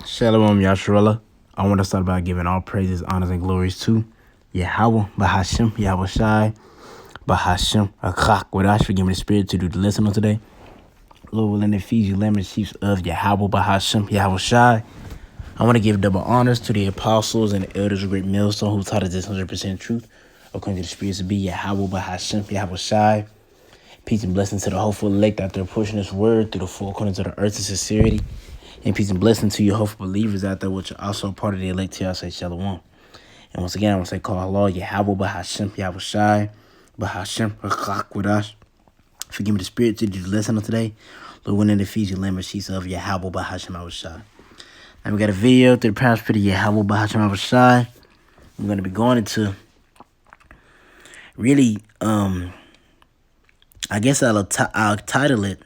Shalom Yasharallah. I want to start by giving all praises, honors, and glories to Yahweh, Bahashem, Yahweh Shai, Bahashem, Akak, Wadash, for giving me the spirit to do the lesson on today. Lord willing to feed you lemon chiefs of Yahweh, Bahashem, Yahweh Shai. I want to give double honors to the apostles and the elders of great millstone who taught us this 100% truth, according to the spirits to be Yahweh, Bahashem, Yahweh Shai. Peace and blessings to the hopeful elect out there pushing this word through the four corners of the earth in sincerity. And peace and blessing to your hopeful believers out there, which are also part of the elect here. I say shalom. And once again, I want to say call Allah, Yahweh, Bahashem, Yahweh Shai, Bahashem, Akak, Wadash. Forgive me the spirit to do the lesson of today. Lord, when in the feast, you lamb sheets of Yahweh, Bahashem, Yahweh Shai. Now we got a video through the past pretty Yahweh, Bahashem, Yahweh Shai. I'm going to be going into really, I guess I'll title it,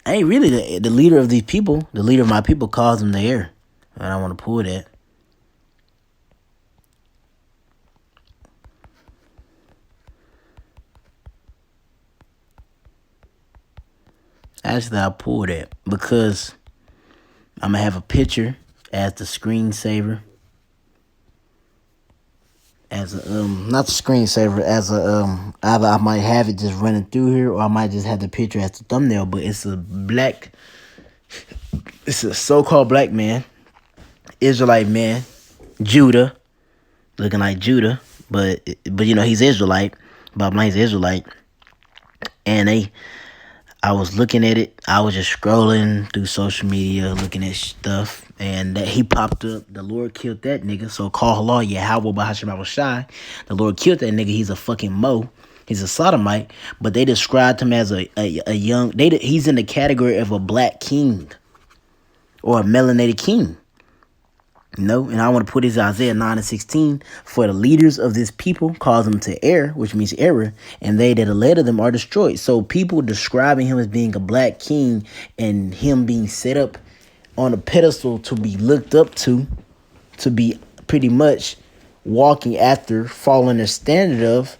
I ain't really the leader of these people. The leader of my people calls them the heir. And I want to pull that. Actually, I'll pull that because I'm going to have a picture as the screensaver. As a, not the screensaver, as a, either I might have it just running through here or I might just have the picture as the thumbnail, but it's a so-called black man, Israelite man, Judah, looking like Judah, but you know, he's Israelite, Bob Lane's Israelite, and I was looking at it, I was just scrolling through social media, looking at stuff, and that he popped up. The Lord killed that nigga. So call Allah, Yahweh, Bahashem, Yahweh Shai. The Lord killed that nigga. He's a fucking Mo. He's a sodomite. But they described him as a young. He's in the category of a black king or a melanated king. You know, and I want to put this Isaiah 9:16. For the leaders of this people cause them to err, which means error, and they that are led of them are destroyed. So people describing him as being a black king and him being set up on a pedestal to be looked up to be pretty much walking after, following the standard of,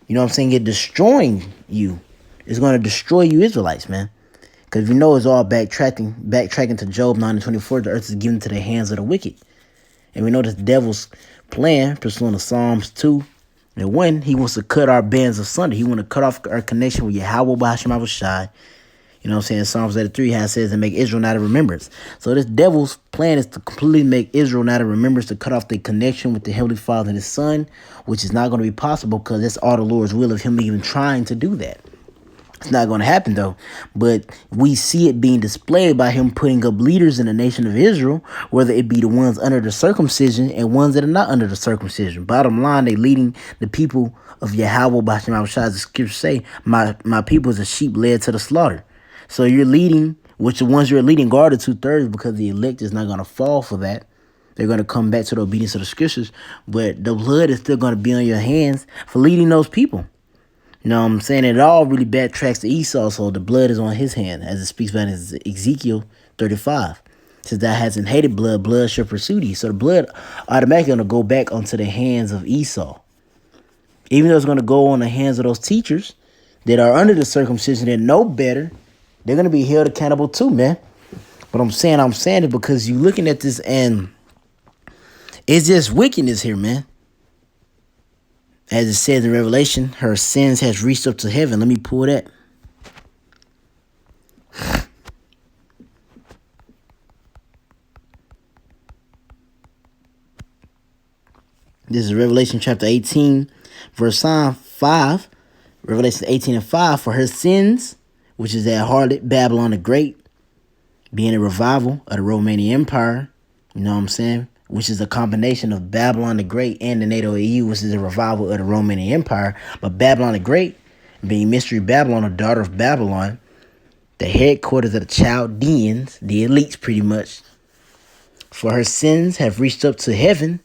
you know what I'm saying, it destroying you. It's going to destroy you Israelites, man. Because we know it's all backtracking to Job 9:24. The earth is given to the hands of the wicked. And we know this devil's plan, pursuing the Psalms 2 and 1, he wants to cut our bands asunder. He wants to cut off our connection with Yahweh, Bahashem, Yahweh Shai. You know what I'm saying? Psalms 83 has says and make Israel not a remembrance. So this devil's plan is to completely make Israel not a remembrance, to cut off the connection with the Heavenly Father and His Son, which is not going to be possible because that's all the Lord's will of Him even trying to do that. It's not going to happen though. But we see it being displayed by Him putting up leaders in the nation of Israel, whether it be the ones under the circumcision and ones that are not under the circumcision. Bottom line, they leading the people of Yahweh, Bahashem, Yahweh Shai, as the scriptures say, my people is a sheep led to the slaughter. So you're leading, which the ones you're leading guard the 2/3 because the elect is not going to fall for that. They're going to come back to the obedience of the scriptures, but the blood is still going to be on your hands for leading those people. You know what I'm saying? It all really backtracks to Esau, so the blood is on his hand, as it speaks about in Ezekiel 35. It says, that hasn't hated blood, blood shall pursue thee. So the blood automatically going to go back onto the hands of Esau. Even though it's going to go on the hands of those teachers that are under the circumcision that know better, they're going to be held accountable too, man. But I'm saying it because you're looking at this and it's just wickedness here, man. As it says in Revelation, her sins has reached up to heaven. Let me pull that. This is Revelation chapter 18, verse 5. Revelation 18:5. For her sins, which is that harlot Babylon the Great, being a revival of the Romanian Empire, you know what I'm saying, which is a combination of Babylon the Great and the NATO EU, which is a revival of the Romanian Empire. But Babylon the Great, being Mystery Babylon, the daughter of Babylon, the headquarters of the Chaldeans, the elites pretty much. For her sins have reached up to heaven,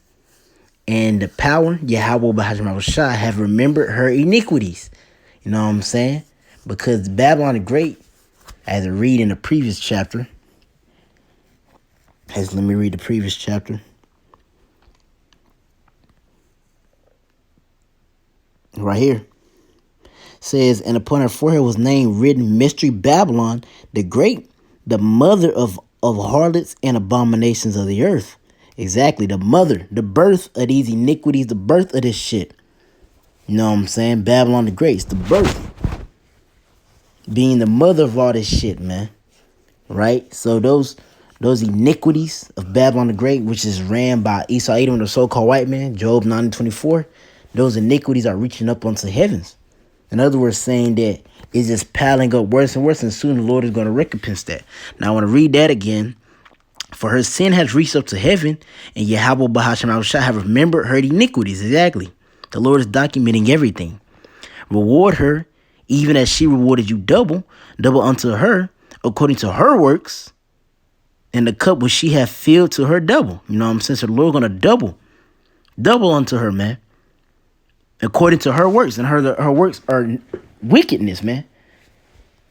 and the power, Yahweh, Bahashem, Yahweh Shai, have remembered her iniquities. You know what I'm saying? Because Babylon the Great, as I read in the previous chapter, let me read the previous chapter. Right here. Says, and upon her forehead was name written Mystery Babylon the Great, The mother of harlots and abominations of the earth. Exactly, the mother, the birth of these iniquities, the birth of this shit. You know what I'm saying? Babylon the Great, the birth. Being the mother of all this shit, man. Right? So those iniquities of Babylon the Great, which is ran by Esau, Edom, the so-called white man, Job 9:24, those iniquities are reaching up unto heavens. In other words, saying that it's just piling up worse and worse, and soon the Lord is going to recompense that. Now I want to read that again. For her sin has reached up to heaven, and Yahweh Bahashem shall have remembered her iniquities. Exactly. The Lord is documenting everything. Reward her, even as she rewarded you double unto her, according to her works, and the cup which she hath filled to her double. You know what I'm saying? So the Lord going to double unto her, man, according to her works. And her works are wickedness, man.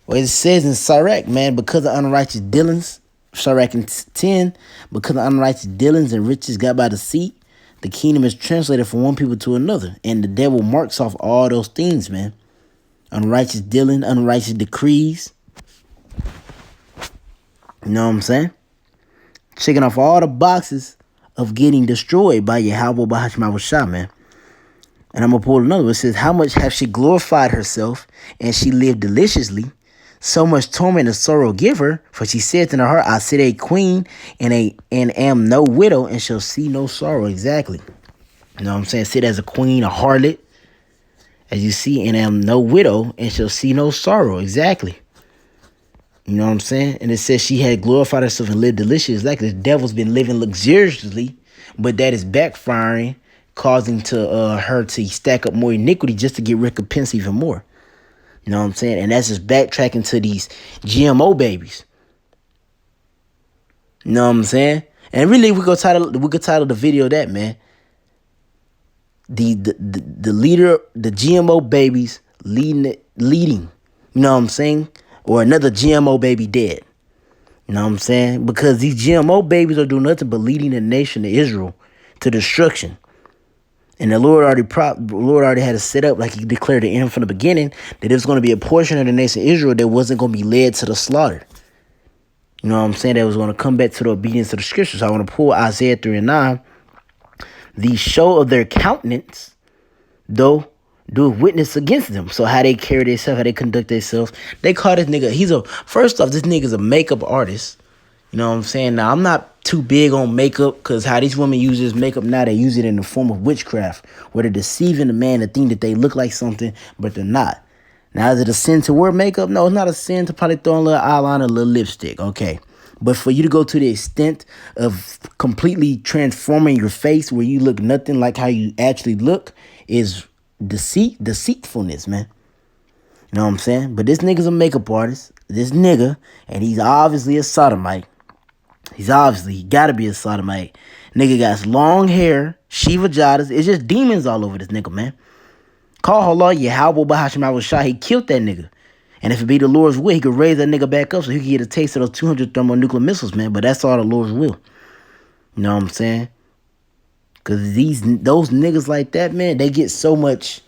Well, it says in Sirach, man, because of unrighteous dealings, Sirach 10, because of unrighteous dealings and riches got by deceit, the kingdom is translated from one people to another. And the devil marks off all those things, man. Unrighteous dealing, unrighteous decrees. You know what I'm saying? Checking off all the boxes of getting destroyed by Yahweh Bahashim, man. And I'm going to pull another one. It says, how much hath she glorified herself, and she lived deliciously? So much torment and sorrow give her, for she said in her heart, I sit a queen and am no widow, and shall see no sorrow. Exactly. You know what I'm saying? Sit as a queen, a harlot, as you see, and am no widow, and shall see no sorrow. Exactly. You know what I'm saying? And it says she had glorified herself and lived delicious. Like the devil's been living luxuriously, but that is backfiring, causing her to stack up more iniquity just to get recompense even more. You know what I'm saying? And that's just backtracking to these GMO babies. You know what I'm saying? And really, we could title the video that, man. The leader, the GMO babies leading. You know what I'm saying? Or another GMO baby dead. You know what I'm saying? Because these GMO babies are doing nothing but leading the nation of Israel to destruction. And the Lord already had it set up, like he declared it in from the beginning, that it was going to be a portion of the nation of Israel that wasn't going to be led to the slaughter. You know what I'm saying? That was going to come back to the obedience of the scriptures. So I want to pull Isaiah 3:9. The show of their countenance, though, do witness against them. So how they carry themselves, how they conduct themselves. They call this nigga, first off, this nigga's a makeup artist. You know what I'm saying? Now, I'm not too big on makeup, because how these women use this makeup now, they use it in the form of witchcraft, where they're deceiving the man to think that they look like something, but they're not. Now, is it a sin to wear makeup? No, it's not a sin to probably throw on a little eyeliner, a little lipstick, okay. But for you to go to the extent of completely transforming your face where you look nothing like how you actually look is deceitfulness, man. You know what I'm saying? But this nigga's a makeup artist, this nigga, and he's obviously a sodomite. He gotta be a sodomite. Nigga got long hair, Shiva Jadas. It's just demons all over this nigga, man. Call Allah Yahweh Bahashim Shah. He killed that nigga. And if it be the Lord's will, he could raise that nigga back up so he could get a taste of those 200 thermonuclear missiles, man. But that's all the Lord's will. You know what I'm saying? Because those niggas like that, man, they get so much,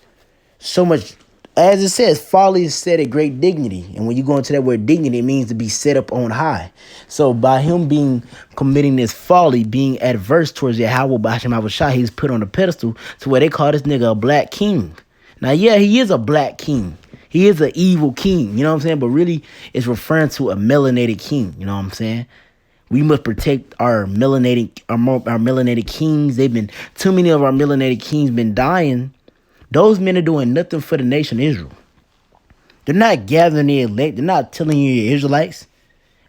as it says, folly is set at great dignity. And when you go into that word dignity, it means to be set up on high. So by him committing this folly, being adverse towards Yahweh B'Hashem Shah, he's put on a pedestal to where they call this nigga a black king. Now, yeah, he is a black king. He is an evil king, you know what I'm saying? But really, it's referring to a melanated king, you know what I'm saying? We must protect our melanated kings. Too many of our melanated kings been dying. Those men are doing nothing for the nation of Israel. They're not gathering the elect. They're not telling you you're Israelites.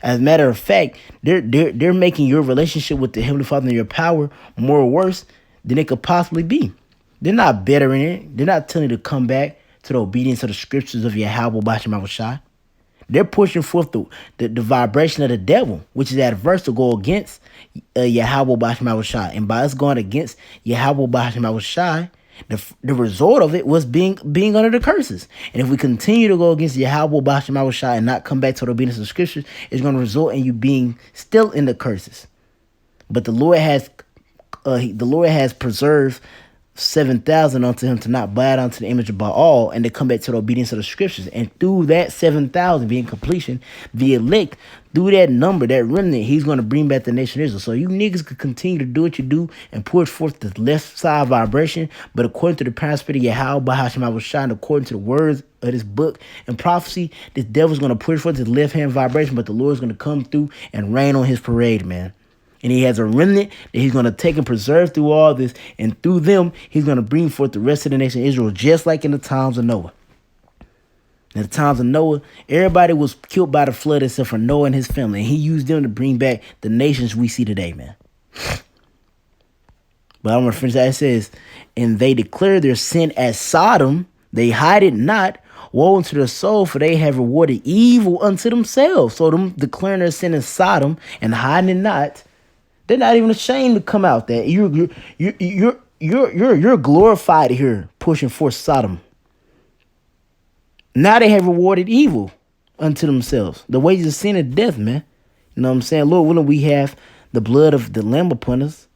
As a matter of fact, they're making your relationship with the Heavenly Father and your power more worse than it could possibly be. They're not bettering it. They're not telling you to come back to the obedience of the scriptures of Yahweh B'Hashem Shah. They're pushing forth the vibration of the devil, which is adverse to go against Yahweh B'Hashem Shah. And by us going against Yahweh B'Hashem Shah, the result of it was being under the curses. And if we continue to go against Yahweh B'Hashem Shah and not come back to the obedience of the scriptures, it's going to result in you being still in the curses. But the Lord has preserved 7,000 unto him to not bow down to the image of Baal and to come back to the obedience of the scriptures. And through that 7,000 being completion, the elect, through that number, that remnant, he's going to bring back the nation of Israel. So you niggas could continue to do what you do and push forth the left side vibration. But according to the prosperity of Yahweh, Bahashim was shine, according to the words of this book and prophecy, this devil's going to push forth his left hand vibration, but the Lord's going to come through and rain on his parade, man. And he has a remnant that he's going to take and preserve through all this. And through them, he's going to bring forth the rest of the nation of Israel, just like in the times of Noah. In the times of Noah, everybody was killed by the flood except for Noah and his family. And he used them to bring back the nations we see today, man. But I'm going to finish that. It says, and they declare their sin as Sodom. They hide it not. Woe unto their soul, for they have rewarded evil unto themselves. So them declaring their sin as Sodom and hiding it not. They're not even ashamed to come out that you're glorified here pushing forth Sodom. Now they have rewarded evil unto themselves. The wages of sin is death, man. You know what I'm saying? Lord willing, we have the blood of the Lamb upon us.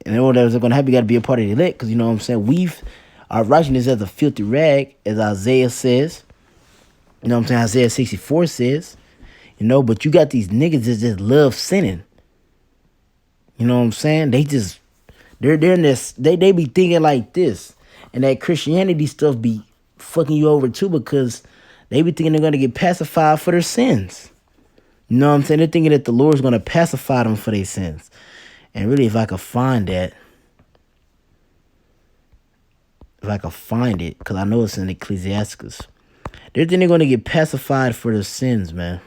And in order that's going to happen, you got to be a part of the elect. Because you know what I'm saying? Our righteousness as a filthy rag, as Isaiah says. You know what I'm saying? Isaiah 64 says. You know, but you got these niggas that just love sinning. You know what I'm saying? They're in this, they be thinking like this. And that Christianity stuff be fucking you over too, because they be thinking they're going to get pacified for their sins. You know what I'm saying? They're thinking that the Lord's going to pacify them for their sins. And really, if I could find that, because I know it's in Ecclesiastes, they're thinking they're going to get pacified for their sins, man.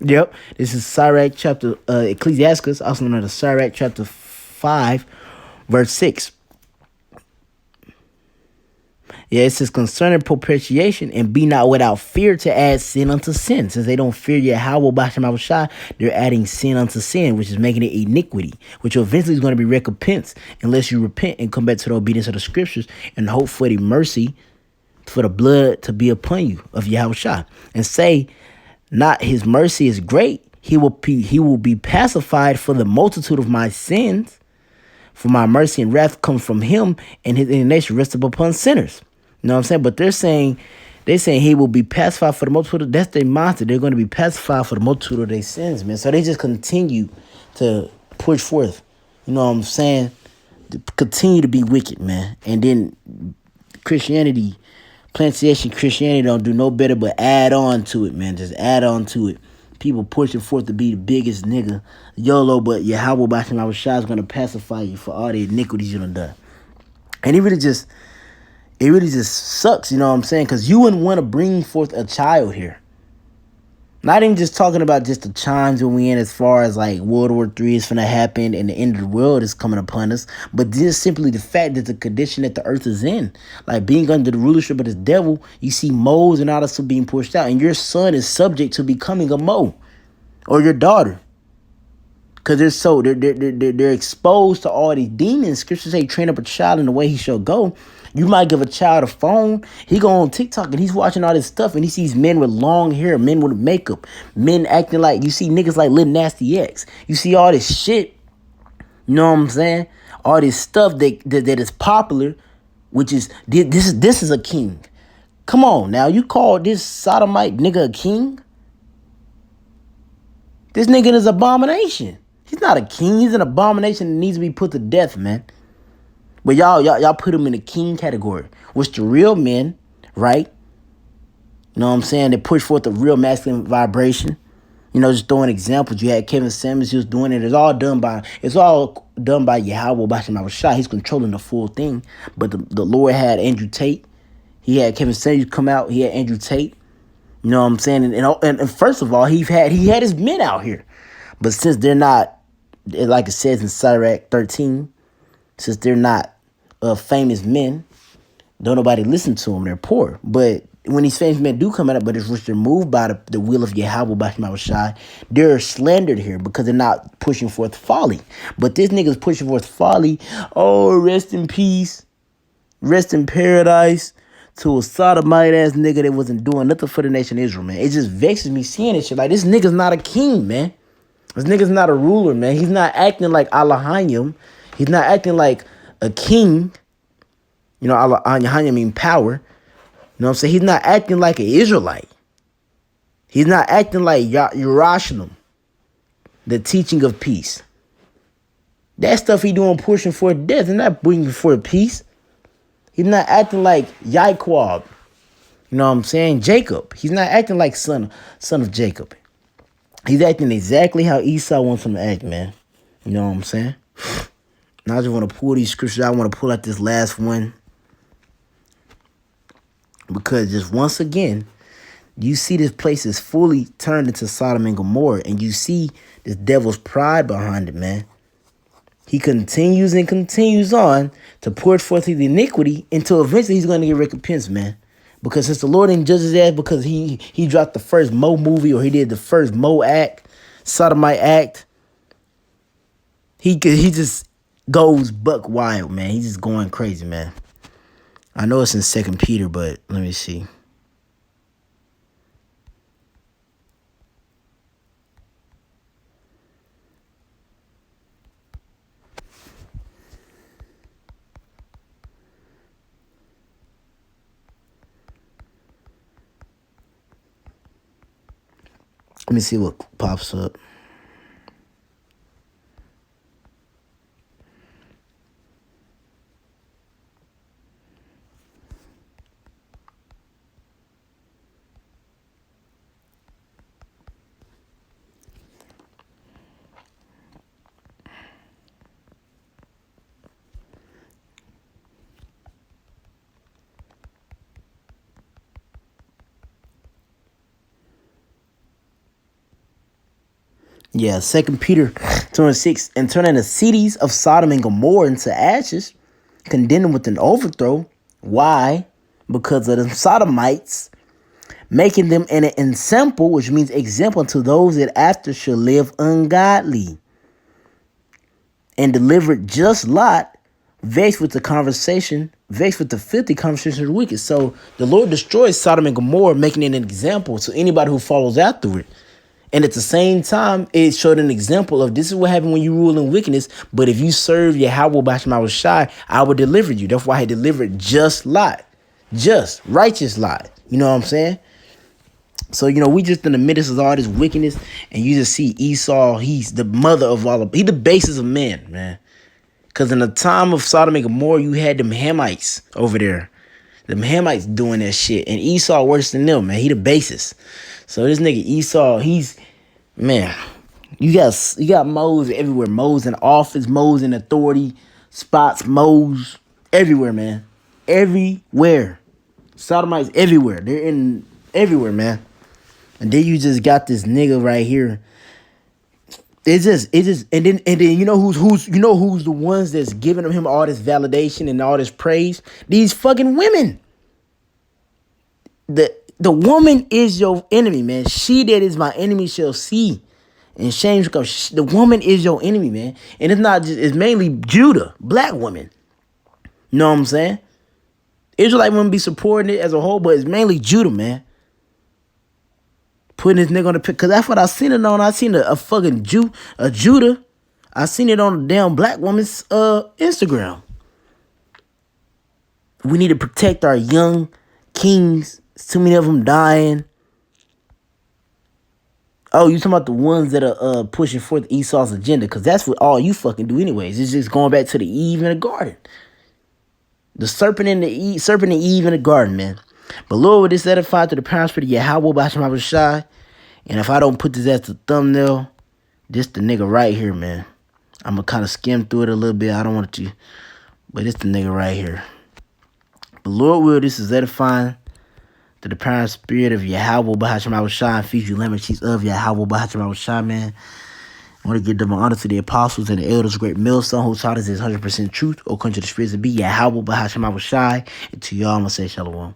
Yep, this is Sirach chapter, Ecclesiastes, also known as Sirach chapter 5, verse 6. Yeah, it says, concerning propitiation, and be not without fear to add sin unto sin. Since they don't fear Yahweh, they're adding sin unto sin, which is making it iniquity, which eventually is going to be recompensed unless you repent and come back to the obedience of the scriptures and hope for the mercy, for the blood to be upon you of Yahweh, and say, not his mercy is great. He will be pacified for the multitude of my sins. For my mercy and wrath comes from him, and his indignation rests upon sinners. You know what I'm saying? But they're saying he will be pacified for the multitude. That's their monster. They're going to be pacified for the multitude of their sins, man. So they just continue to push forth. You know what I'm saying? To continue to be wicked, man. And then Christianity. Plantation Christianity don't do no better but add on to it, man. Just add on to it. People pushing forth to be the biggest nigga. YOLO, but Yahweh Bashim Shah is going to pacify you for all the iniquities you done done. And it really just sucks, you know what I'm saying? Because you wouldn't want to bring forth a child here. Not even just talking about just the times when we in as far as like World War III is finna happen and the end of the world is coming upon us, but just simply the fact that the condition that the earth is in, like being under the rulership of this devil, you see moles and all that stuff being pushed out, and your son is subject to becoming a mole, or your daughter, because they're exposed to all these demons. Scriptures say, train up a child in the way he shall go. You might give a child a phone. He go on TikTok and he's watching all this stuff and he sees men with long hair, men with makeup, men acting like, you see niggas like Lil Nasty X. You see all this shit. You know what I'm saying? All this stuff that is popular, which is, this is a king. Come on now, you call this sodomite nigga a king? This nigga is an abomination. He's not a king. He's an abomination that needs to be put to death, man. But y'all put him in the king category, which the real men, right? You know what I'm saying? They push forth the real masculine vibration. You know, just throwing examples. You had Kevin Samuels, he was doing it. It's all done by Yahweh Bashim Shah. He's controlling the full thing. But the Lord had Andrew Tate. He had Kevin Samuels come out. He had Andrew Tate. You know what I'm saying? And first of all, he had his men out here. But since they're not, like it says in Sirach 13, since they're not famous men, don't nobody listen to them. They're poor. But when these famous men do come out, but it's which they're moved by the will of Yahweh Bashim Shai, they're slandered here because they're not pushing forth folly. But this nigga's pushing forth folly. Oh, rest in peace, rest in paradise to a sodomite ass nigga that wasn't doing nothing for the nation of Israel, man. It just vexes me seeing this shit. Like, this nigga's not a king, man. This nigga's not a ruler, man. He's not acting like Allahayim. He's not acting like a king. You know, Allahayim mean power. You know what I'm saying? He's not acting like an Israelite. He's not acting like Yerushalayim, the teaching of peace. That stuff he doing pushing for death and not bringing for peace. He's not acting like Yaquab. You know what I'm saying? Jacob. He's not acting like son of Jacob. He's acting exactly how Esau wants him to act, man. You know what I'm saying? Now I just want to pull these scriptures. I want to pull out this last one. Because just once again, you see this place is fully turned into Sodom and Gomorrah. And you see this devil's pride behind it, man. He continues and continues on to pour forth his iniquity until eventually he's going to get recompense, man. Because since the Lord didn't judge his ass because he dropped the first Mo movie or he did the first Mo act, Sodomite act, he just goes buck wild, man. He's just going crazy, man. I know it's in 2 Peter, but let me see. Let me see what pops up. Yeah, 2 Peter 2:6, and turning the cities of Sodom and Gomorrah into ashes, condemn them with an overthrow. Why? Because of the Sodomites, making them an ensample, which means example to those that after shall live ungodly. And delivered just Lot, vexed with the filthy conversation of the wicked. So the Lord destroys Sodom and Gomorrah, making it an example to anybody who follows after it. And at the same time, it showed an example of this is what happened when you rule in wickedness. But if you serve Yahweh Bashim Shai, I will deliver you. That's why he delivered just Lot. Just, righteous Lot. You know what I'm saying? So, you know, we just in the midst of all this wickedness. And you just see Esau, he's the mother of all of, he's the basis of men, man. Because in the time of Sodom and Gomorrah, you had them Hamites over there. Them Hamites doing that shit. And Esau worse than them, man. He the basis. So this nigga Esau, he's, man, you got moles everywhere. Moles in office, moles in authority, spots, moles everywhere, man. Everywhere. Sodomites everywhere. They're in everywhere, man. And then you just got this nigga right here. It's just, and then you know who's the ones that's giving him all this validation and all this praise? These fucking women. The woman is your enemy, man. She that is my enemy shall see. And shame shall come. The woman is your enemy, man. And it's not just, it's mainly Judah, black women. You know what I'm saying? Israelite women be supporting it as a whole, but it's mainly Judah, man. Putting this nigga on the pick. Because that's what I seen it on. I seen a fucking Judah. I seen it on the damn black woman's Instagram. We need to protect our young kings. Too many of them dying. Oh, you talking about the ones that are pushing forth Esau's agenda? Because that's what all you fucking do anyways. It's just going back to the Eve in the garden. The serpent and Eve in the garden, man. But Lord, with this edified to the prosperity of Yahweh Bashim Shai. And if I don't put this as the thumbnail, this the nigga right here, man. I'm going to kind of skim through it a little bit. I don't want to, but it's the nigga right here. But Lord will, this is edifying to the parent spirit of Yahweh Bahasham Shai and feed you lemon cheese of Yahweh Bahasham Shai, man. I want to give them honor to the apostles and the elders, great millstone, whose taught us is 100% truth. O country the spirits to be Yahweh Bahasham Shai. And to y'all, I'm going to say shalom.